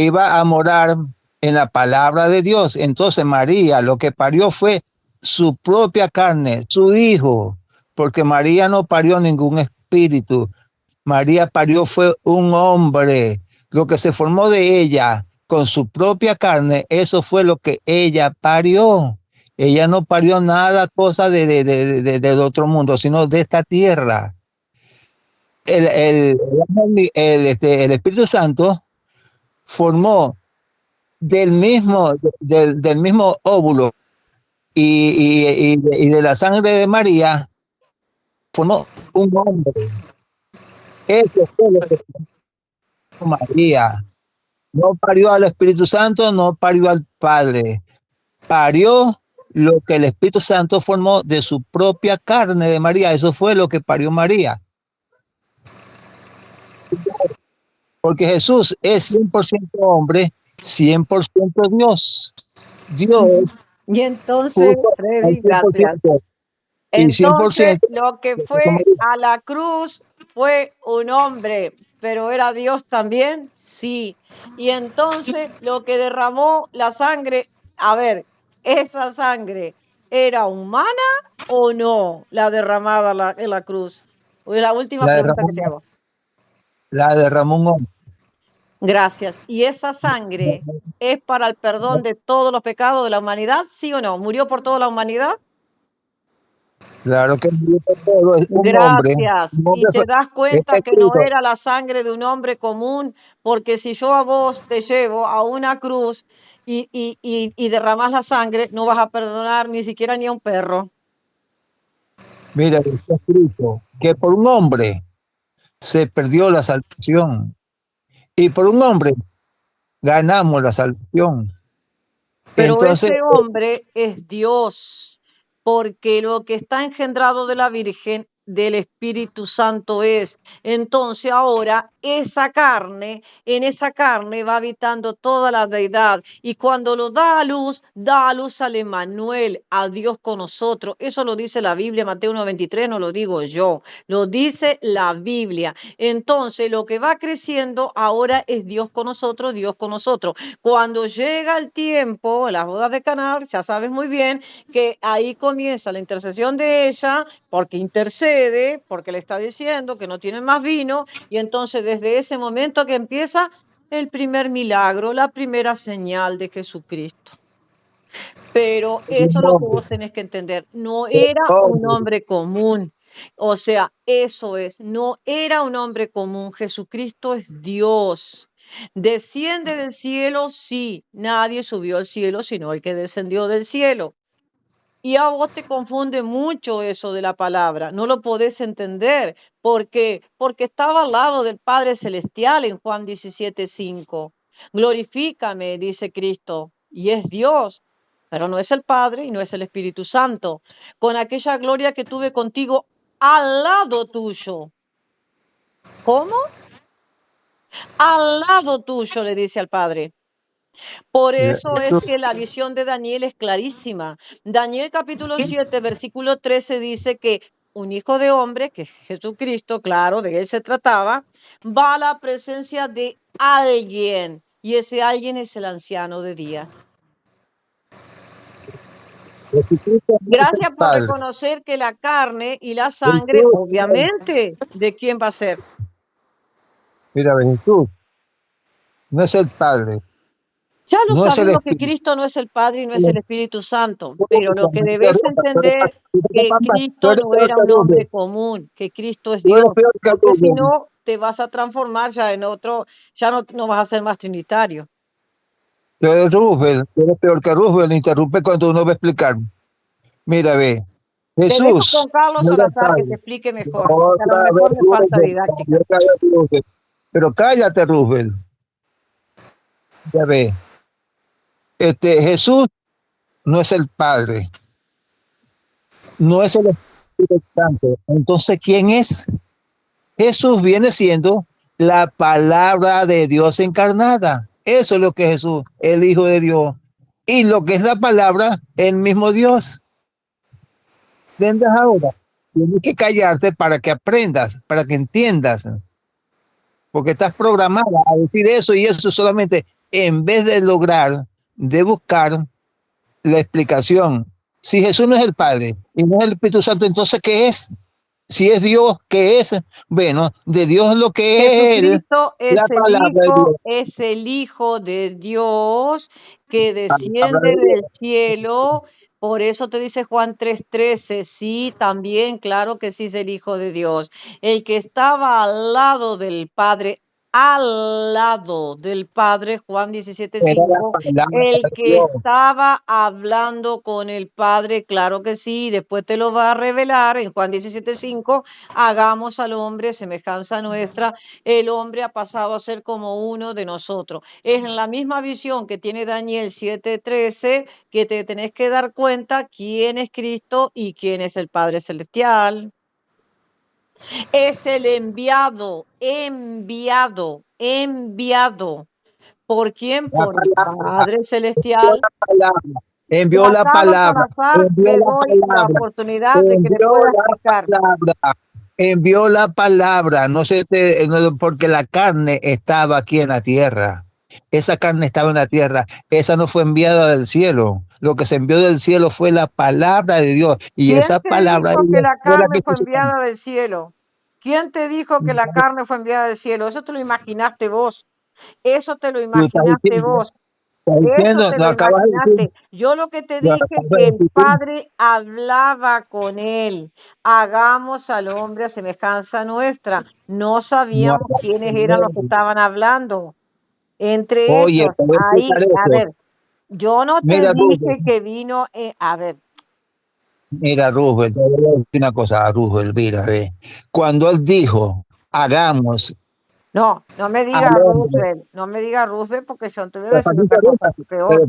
iba a morar en la palabra de Dios. Entonces María lo que parió fue su propia carne, su hijo, porque María no parió ningún espíritu. María parió fue un hombre. Lo que se formó de ella con su propia carne, eso fue lo que ella parió. Ella no parió nada, cosa del otro mundo, sino de esta tierra. El Espíritu Santo formó del mismo óvulo y de la sangre de María, formó un hombre. Eso fue lo que formó María. No parió al Espíritu Santo, no parió al Padre. Parió lo que el Espíritu Santo formó de su propia carne de María. Eso fue lo que parió María. Porque Jesús es 100% hombre, 100% Dios. Dios y entonces, puso al Freddy, gracias. 100% y Entonces, 100% lo que fue a la cruz fue un hombre, pero era Dios también, sí. Y entonces, lo que derramó la sangre, a ver, esa sangre, ¿era humana o no la derramada en la cruz? Es la última pregunta que te hago. la derramó un hombre. Gracias. ¿Y esa sangre es para el perdón de todos los pecados de la humanidad? ¿Sí o no? ¿Murió por toda la humanidad? Claro que murió por todo, es un hombre. Gracias. Un Y hombre te das cuenta que no Cristo. era la sangre de un hombre común, porque si yo a vos te llevo a una cruz y derramas la sangre, no vas a perdonar ni siquiera ni a un perro. Mira, está escrito que por un hombre se perdió la salvación y por un hombre ganamos la salvación. Pero Entonces, ese hombre es Dios, porque lo que está engendrado de la Virgen, del Espíritu Santo es. Entonces ahora en esa carne va habitando toda la deidad. Y cuando lo da a luz al Emmanuel, a Dios con nosotros. Eso lo dice la Biblia, Mateo 1:23, no lo digo yo, lo dice la Biblia. Entonces lo que va creciendo ahora es Dios con nosotros, Dios con nosotros. Cuando llega el tiempo, las bodas de Caná, ya sabes muy bien que ahí comienza la intercesión de ella, porque intercede, porque le está diciendo que no tiene más vino, y entonces desde ese momento que empieza el primer milagro, la primera señal de Jesucristo. Pero eso es lo que vos tenés que entender. No era un hombre común. O sea, eso es, no era un hombre común. Jesucristo es Dios. ¿Desciende del cielo? Sí, nadie subió al cielo sino el que descendió del cielo. Y a vos te confunde mucho eso de la palabra, no lo podés entender. ¿Por qué? Porque estaba al lado del Padre Celestial en Juan 17:5. Glorifícame, dice Cristo, y es Dios, pero no es el Padre y no es el Espíritu Santo. Con aquella gloria que tuve contigo al lado tuyo. ¿Cómo? Al lado tuyo, le dice al Padre. Por eso es que la visión de Daniel es clarísima. Daniel capítulo 7, versículo 13 dice que un hijo de hombre, que es Jesucristo, claro, de él se trataba, va a la presencia de alguien y ese alguien es el anciano de día. Gracias por reconocer que la carne y la sangre, obviamente, ¿de quién va a ser? Mira, Jesús no es el Padre, Ya lo no es el sabemos que Espíritu. Cristo no es el Padre y no es el Espíritu Santo, No, pero lo que no debes interrumpa, entender que tú Cristo eres no peor era que un hombre Rubén, común, que Cristo es tú eres Dios, peor que porque si Rubén, no te vas a transformar ya en otro, ya no vas a ser más trinitario. tú eres peor que Rubén, interrumpe cuando uno va a explicar. Mira, ve, Te dejo Jesús con Carlos no era el Salazar que te Padre. explique mejor, porque a lo Otra vez mejor me falta Rubén, didáctica. Rubén. Pero cállate, Rubén. Ya ve, Jesús no es el Padre, no es el Espíritu Santo. Entonces, ¿quién es? Jesús viene siendo la palabra de Dios encarnada. Eso es lo que es Jesús, el Hijo de Dios. Y lo que es la palabra, el mismo Dios. ¿Entiendes ahora? Tienes que callarte para que aprendas, para que entiendas. Porque estás programada a decir eso y eso solamente en vez de lograr, de buscar la explicación. Si Jesús no es el Padre y no es el Espíritu Santo, entonces ¿qué es? Si es Dios, ¿qué es? Bueno, de Dios lo que es Él, Jesucristo la palabra de Dios. es el Hijo de Dios que La palabra desciende de Dios. del cielo. Por eso te dice Juan 3:13, sí, también, claro que sí es el Hijo de Dios. El que estaba al lado del Padre, Juan Era la 17:5, palabra el de que Dios. estaba hablando con el Padre, claro que sí, después te lo va a revelar en Juan 17:5, hagamos al hombre semejanza nuestra. El hombre ha pasado a ser como uno de nosotros. Es en la misma visión que tiene Daniel 7:13 que te tenés que dar cuenta quién es Cristo y quién es el Padre Celestial. Es el enviado. ¿Por quién? La Por el palabra, Padre Celestial. palabra. Y Envió a la Carlos palabra, Salazar envió le la doy la palabra, oportunidad de que le envió pueda la explicar. palabra, envió la palabra, no sé, porque la carne estaba aquí en la tierra. Esa carne estaba en la tierra, esa no fue enviada del cielo. Lo que se envió del cielo fue la palabra de Dios. Y ¿Quién esa te palabra de dijo que Dios la fue la carne que fue puso. enviada del cielo? ¿Quién te dijo que la carne fue enviada del cielo? Eso te lo imaginaste vos. Eso te lo Tú estás imaginaste vos. Eso diciendo, te no lo acabas de decir, imaginaste. Yo lo que te lo dije acabas que de el decir tú. Padre hablaba con él. Hagamos al hombre a semejanza nuestra. No No sabíamos acabas quiénes de eran los que decir. estaban hablando. Entre Oye, ellos, te voy a ahí, explicar a esto. ver, yo no te Mira, dije Rubén, que vino, a ver, mira, Rubén, te voy a decir una cosa, Rubén, mira, ve. Cuando él dijo, hagamos no me al diga hombre, Roosevelt, no me diga Roosevelt porque yo te voy a pero ¿para decir qué otra cosa interrumpas? así peor.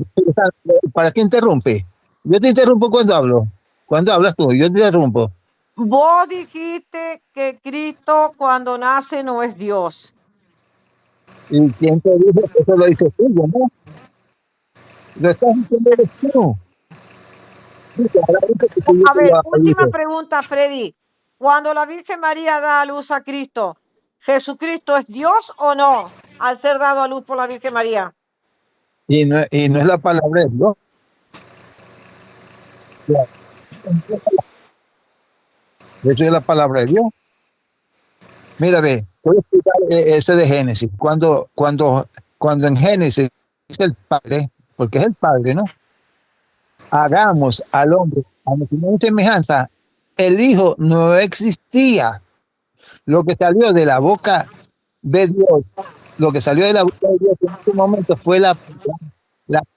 ¿Para qué interrumpe? Yo te interrumpo cuando hablo. Cuando hablas tú, yo te interrumpo. Vos dijiste que Cristo cuando nace no es Dios. ¿Y quién te dijo que eso lo dices tú, no? Lo estás diciendo eres tú. Dice, ahora dice que tú A ver, lo última dices. pregunta, Freddy. Cuando la Virgen María da a luz a Cristo, ¿Jesucristo es Dios o no? Al ser dado a luz por la Virgen María. Y no es la palabra de Dios. Eso es la palabra de Dios. Mira, ve, voy a explicar ese de Génesis. Cuando en Génesis es el Padre, porque es el Padre, ¿no? Hagamos al hombre a nuestra imagen y semejanza. El Hijo no existía. Lo que salió de la boca de Dios, lo que salió de la boca de Dios en ese momento fue la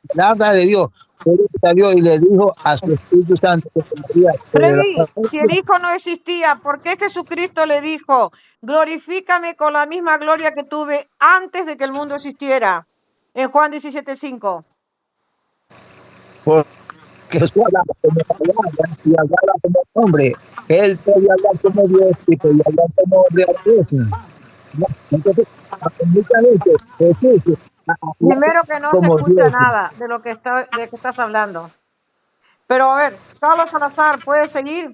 palabra de Dios. Fue lo que salió y le dijo a su Espíritu Santo que tendría Freddy, si el Hijo no existía, ¿por qué Jesucristo le dijo, glorifícame con la misma gloria que tuve antes de que el mundo existiera? En Juan 17:5. que Jesús hablaba como palabra y hablaba como hombre. Él podía hablar como Dios y podía hablar como hombre a la vez. ¿No? Entonces, muchas veces Jesús hablaba Primero que no se como escucha Dios. nada de que estás hablando. Pero a ver, Carlos Salazar, ¿puedes seguir?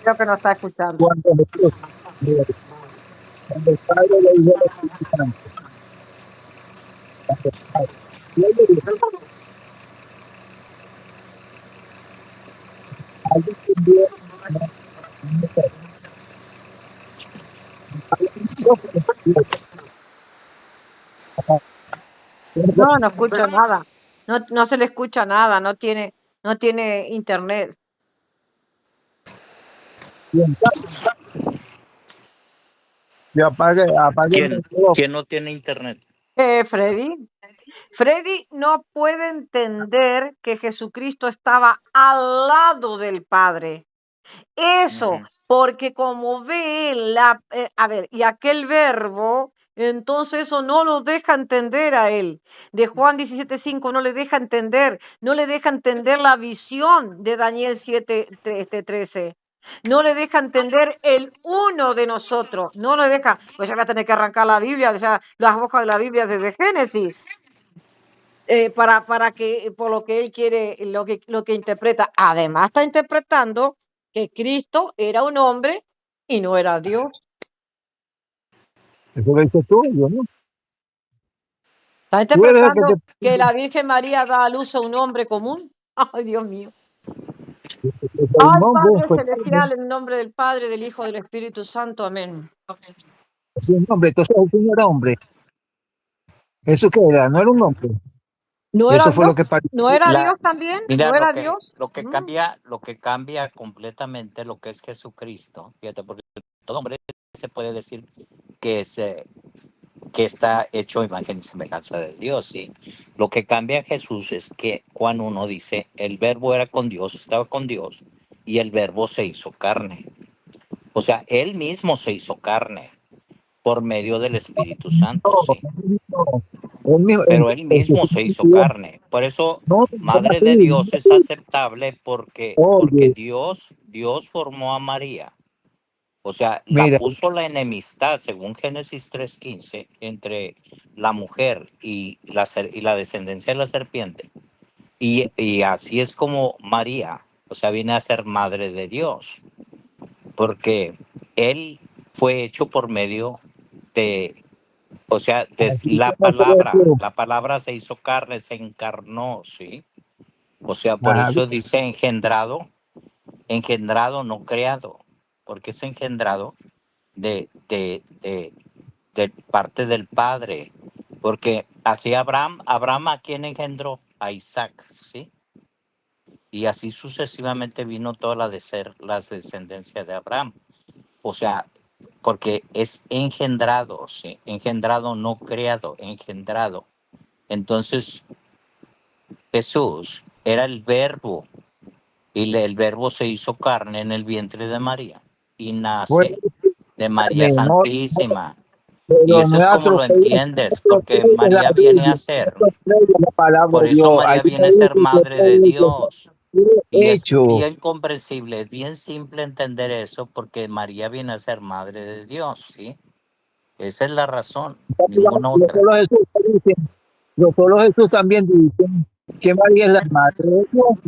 Creo que no está escuchando. Cuando Jesús, cuando el Padre le dijo al Espíritu Santo, cuando el Padre, y él le dijo, alguien que envió No, no escucho nada. No, no se le escucha nada, no tiene internet. Yo apague el ¿Quién, micrófono. quién no tiene internet? Freddy. Freddy no puede entender que Jesucristo estaba al lado del Padre. Eso, Ujú. porque como ve a ver, y aquel verbo, entonces eso no lo deja entender a él. De Juan 17:5 no le deja entender, no le deja entender la visión de Daniel 7:13. No le deja entender el uno de nosotros, no le deja, pues ya voy a tener que arrancar la Biblia, ya las hojas de la Biblia desde Génesis. Para que, por lo que él quiere, lo que interpreta. Además, está interpretando que Cristo era un hombre y no era Dios. Eso lo dices tú, yo no. Está Tú eres el que interpretando que la Virgen María da a luz a un hombre común. Ay, Dios mío. Ay, nombre, Padre pues, Celestial, en nombre del Padre, del Hijo, del Espíritu Santo. Amén. es un hombre. Entonces Jesús no era hombre. ¿Eso qué era? No era un hombre. ¿No era Eso fue Dios? lo que pareció. ¿No era Dios La, también? mira, ¿No era Dios? lo que cambia completamente lo que es Jesucristo, fíjate, porque todo hombre se puede decir que que está hecho imagen y semejanza de Dios, sí. Lo que cambia a Jesús es que Juan 1 dice, el verbo era con Dios, estaba con Dios, y el verbo se hizo carne. O sea, él mismo se hizo carne por medio del Espíritu Santo, No, sí. él mismo, Pero él mismo se hizo Dios. carne. Por eso, No, ¿cómo Madre de así? Dios es aceptable porque Oye, Dios formó a María. O sea, la mira, puso la enemistad, según Génesis 3:15, entre la mujer y la descendencia de la serpiente. Y así es como María, o sea, viene a ser madre de Dios, porque él fue hecho por medio de, o sea, de así como crees tú. la palabra se hizo carne, se encarnó, ¿sí? O sea, por Ajá, eso dice engendrado, no creado, porque es engendrado de, de, de, de parte del Padre, porque así Abraham a quien engendró, a Isaac, ¿sí? Y así sucesivamente vino toda las descendencias de Abraham. O sea, porque es engendrado, ¿sí? Engendrado, no creado, engendrado. Entonces, Jesús era el verbo y el verbo se hizo carne en el vientre de María y pues, nace de María no, Santísima. Y pero eso no es es como lo atropello, entiendes, porque la María viene a Biblia, no ser, atropella la palabra por de eso Dios. Hay María viene una a ser Biblia que madre de Dios. Y es hecho. bien comprensible, es bien simple entender eso, porque María viene a ser madre de Dios, ¿sí? Esa es la razón, ninguna Los otra. solo Jesús dicen, los solo Jesús también dicen que María es la madre de Dios.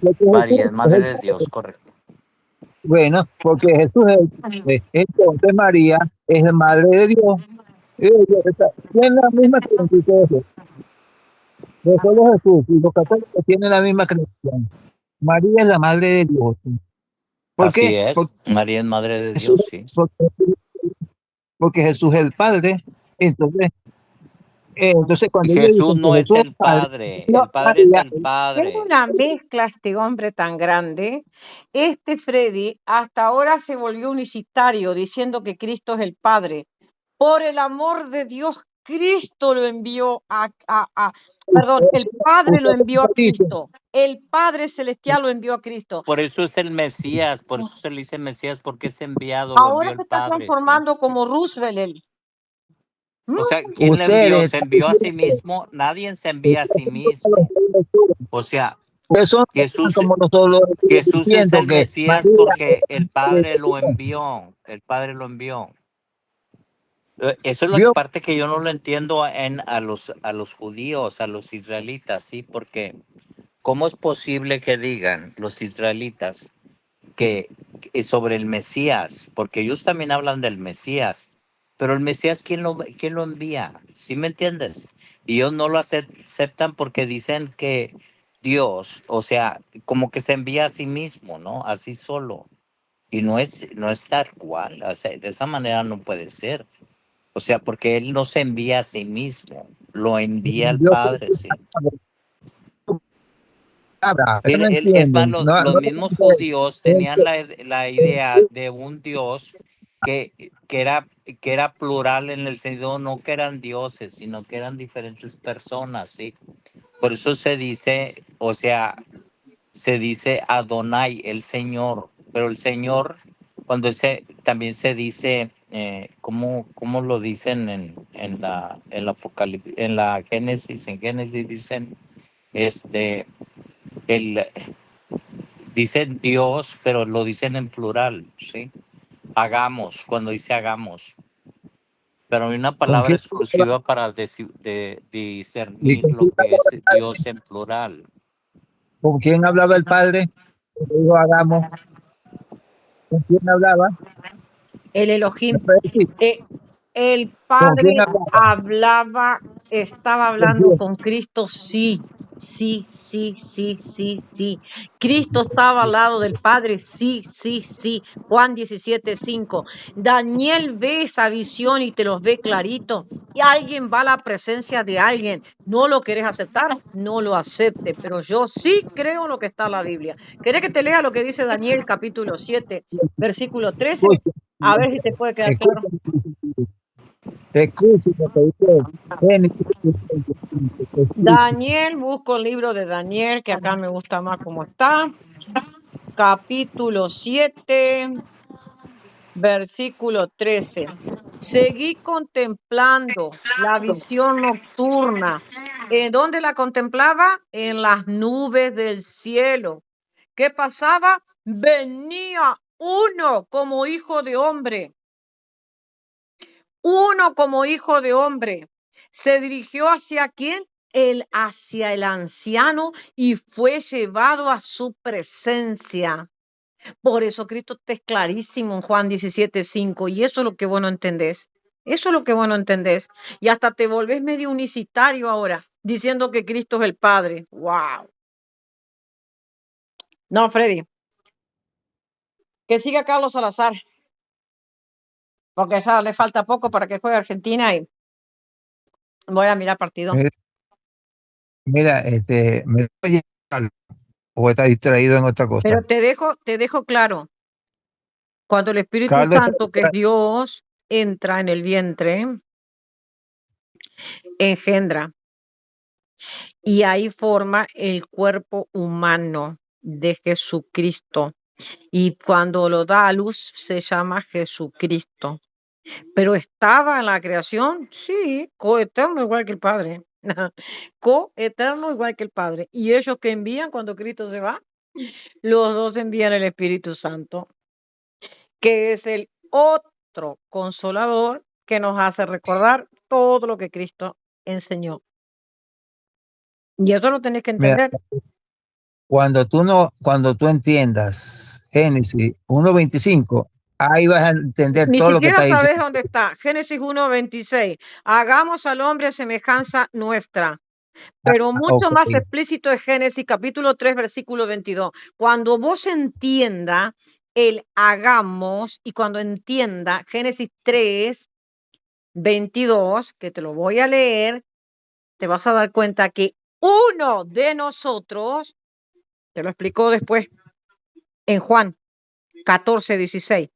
Porque María es Jesús es madre el de Padre. Dios, correcto. Bueno, porque Jesús es el Padre. Entonces María es la madre de Dios. Tienen la misma creencia que Jesús. No solo Jesús, y los católicos tienen la misma creencia. María es la madre de Dios. ¿Por Así qué? es, María es madre de Jesús, Dios, sí. porque, porque Jesús es el Padre. Entonces, cuando ellos Jesús dicen que no es Jesús es el Padre, Padre, No, el Padre es María el tiene Padre. una mezcla este hombre tan grande. Este Freddy hasta ahora se volvió unicitario diciendo que Cristo es el Padre. Por el amor de Dios, Cristo lo envió perdón, el Padre lo usted envió a dice, Cristo. El Padre Celestial lo envió a Cristo. Por eso es el Mesías, por eso se le dice Mesías, porque es enviado, lo Ahora envió el se está Padre, ¿sí? transformando como Roosevelt. Él. O sea, Mm, ¿quién le envió? ustedes ¿Se están envió a sí diciendo, mismo? Nadie se envía a están sí haciendo con los mismo. lecturas. O sea, Por eso no están Jesús, como nosotros Jesús es diciendo el que Mesías María porque el es Padre de lo Dios. envió, el Padre lo envió. Eso es la Vio, parte que yo no lo entiendo a los judíos, a los israelitas, ¿sí? Porque ¿cómo es posible que digan los israelitas que, que sobre el Mesías? Porque ellos también hablan del Mesías, pero el Mesías, quién lo envía? ¿Sí me entiendes? Y ellos no lo aceptan porque dicen que Dios, o sea, como que se envía a sí mismo, ¿no? Así solo. Y no es tal cual, o sea, de esa manera no puede ser. O sea, porque Él no se envía a sí mismo, lo envía el Dios Padre, sí. habla, eso no Es más, entienden. No, los no, mismos judíos tenían la idea de un Dios que era plural en el sentido no que eran dioses, sino que eran diferentes personas, ¿sí? Por eso se dice, o sea, se dice Adonai, el Señor, pero el Señor, también se dice, ¿cómo lo dicen en la Apocalipsis, en la Génesis? En Génesis dicen, este, el, dicen Dios, pero lo dicen en plural, ¿sí? Hagamos, cuando dice hagamos. Pero hay una ¿con palabra quién, exclusiva para y discernir con lo quién que es Dios en plural. con quién hablaba el Padre? Cuando dijo hagamos, ¿con quién hablaba? El ¿Me Elohim. puede decir? Eh, el ¿Con quién Padre hablaba? hablaba, estaba Con hablando Dios. con Cristo, sí, sí, sí, sí, sí, sí. Cristo estaba al lado del Padre, sí, sí, sí. Juan 17:5. Daniel ve esa visión y te los ve clarito. Y alguien va a la presencia de alguien. No lo querés aceptar, no lo acepte. Pero yo sí creo lo que está en la Biblia. ¿Querés que te lea lo que dice Daniel capítulo 7, versículo 13? Escuchen, A ver si te puede quedar claro. escuchen, escuchen lo que dice Génesis 25, escuchen. Daniel, busco el libro de Daniel, que acá me gusta más cómo está. Capítulo 7, versículo 13. Seguí contemplando la visión nocturna. ¿En dónde la contemplaba? En las nubes del cielo. ¿Qué pasaba? Venía uno como hijo de hombre. Uno como hijo de hombre. Se dirigió hacia quién? Hacia el anciano y fue llevado a su presencia. Por eso Cristo te es clarísimo en Juan 17:5 y eso es lo que vos no entendés. Eso es lo que vos no entendés. Y hasta te volvés medio unicitario ahora, diciendo que Cristo es el Padre. ¡Wow! No, Freddy, que siga Carlos Salazar, porque ya le falta poco para que juegue Argentina y voy a mirar partido. Mira, mira, ¿me oye o está distraído en otra Pero cosa? te dejo claro, cuando el Espíritu Carlos está Santo, que es Dios, entra en el vientre, engendra y ahí forma el cuerpo humano de Jesucristo. Y cuando lo da a luz se llama Jesucristo. Pero estaba en la creación, sí, coeterno igual que el Padre. Coeterno igual que el Padre. Y ellos que envían cuando Cristo se va, los dos envían el Espíritu Santo, que es el otro consolador que nos hace recordar todo lo que Cristo enseñó. Y eso lo tenés que Mira, entender. cuando tú entiendas Génesis 1:25, ahí vas a entender Ni todo lo que siquiera está sabes diciendo. dónde está. Génesis 1:26. Hagamos al hombre a semejanza nuestra. Pero mucho Ok, más explícito es Génesis capítulo 3, versículo 22. Cuando vos entienda el hagamos y cuando entienda Génesis 3, 22, que te lo voy a leer, te vas a dar cuenta que uno de nosotros, te lo explicó después en Juan 14:16,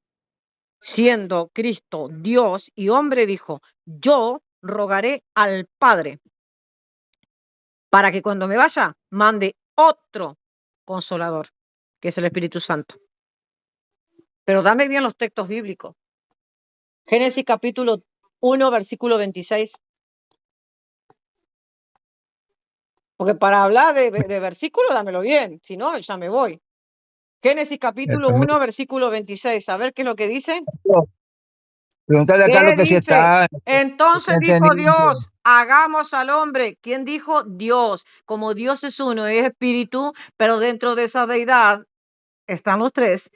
siendo Cristo Dios y hombre, dijo, yo rogaré al Padre para que cuando me vaya mande otro consolador, que es el Espíritu Santo. Pero dame bien los textos bíblicos. Génesis capítulo 1, versículo 26. Porque para hablar de versículo, dámelo bien. Si no, ya me voy. Génesis capítulo permítame. 1, versículo 26. A ver qué es lo que dice. Preguntarle a Carlos ¿Qué que si dice? está Entonces dijo entendiendo. Dios, hagamos al hombre. ¿Quién dijo? Dios. Como Dios es uno, es espíritu, pero dentro de esa deidad están los tres.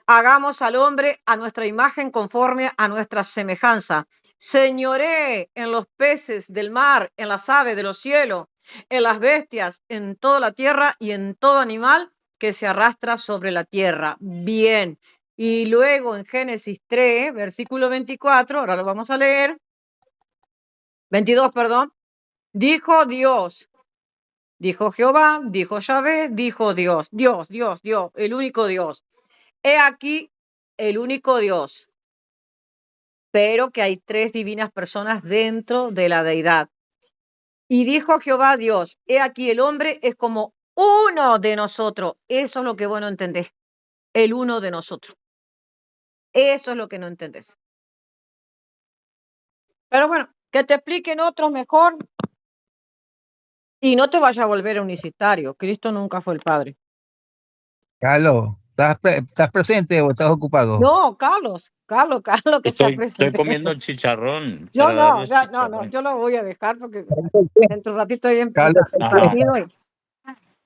Hagamos al hombre a nuestra imagen conforme a nuestra semejanza. Señoré en los peces del mar, en las aves de los cielos, en las bestias, en toda la tierra y en todo animal que se arrastra sobre la tierra. Bien. Y luego en Génesis 3, versículo 24, ahora lo vamos a leer, 22, perdón, dijo Dios, dijo Jehová, dijo Yahvé, dijo Dios, Dios, el único Dios. He aquí el único Dios, pero que hay tres divinas personas dentro de la deidad. Y dijo Jehová Dios, he aquí el hombre es como uno de nosotros. Eso es lo que vos no entendés, el uno de nosotros. Eso es lo que no entendés. Pero bueno, que te expliquen otros mejor y no te vayas a volver unicitario. Cristo nunca fue el Padre. Carlos, ¿estás presente o estás ocupado? No, Carlos, que está Estoy presente. comiendo chicharrón Yo para no, darles no, chicharrón. yo lo voy a dejar porque dentro de un ratito ahí Carlos, empieza el Ajá. partido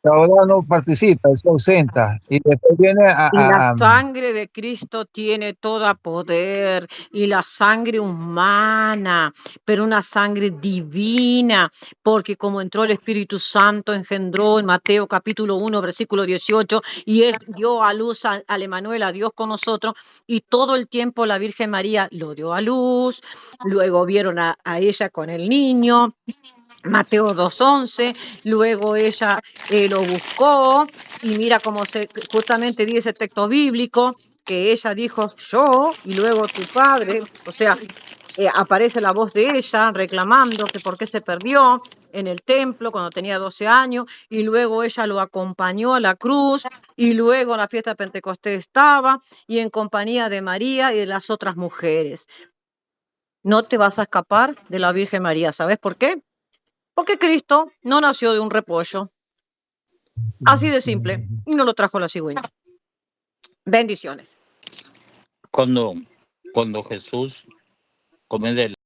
ahora no participa, se ausenta. Y después viene y la sangre de Cristo tiene todo poder y la sangre humana, pero una sangre divina, porque como entró el Espíritu Santo, engendró en Mateo capítulo 1, versículo 18, y él dio a luz al Emanuel, a Dios con nosotros, y todo el tiempo la Virgen María lo dio a luz, luego vieron a ella con el niño, Mateo 2:11, luego ella lo buscó y mira cómo justamente dice ese texto bíblico que ella dijo yo y luego tu padre, o sea, aparece la voz de ella reclamando que por qué se perdió en el templo cuando tenía 12 años y luego ella lo acompañó a la cruz y luego en la fiesta de Pentecostés estaba y en compañía de María y de las otras mujeres. No te vas a escapar de la Virgen María, ¿sabes por qué? Porque Cristo no nació de un repollo. Así de simple. Y no lo trajo la cigüeña. Bendiciones. Cuando Jesús come del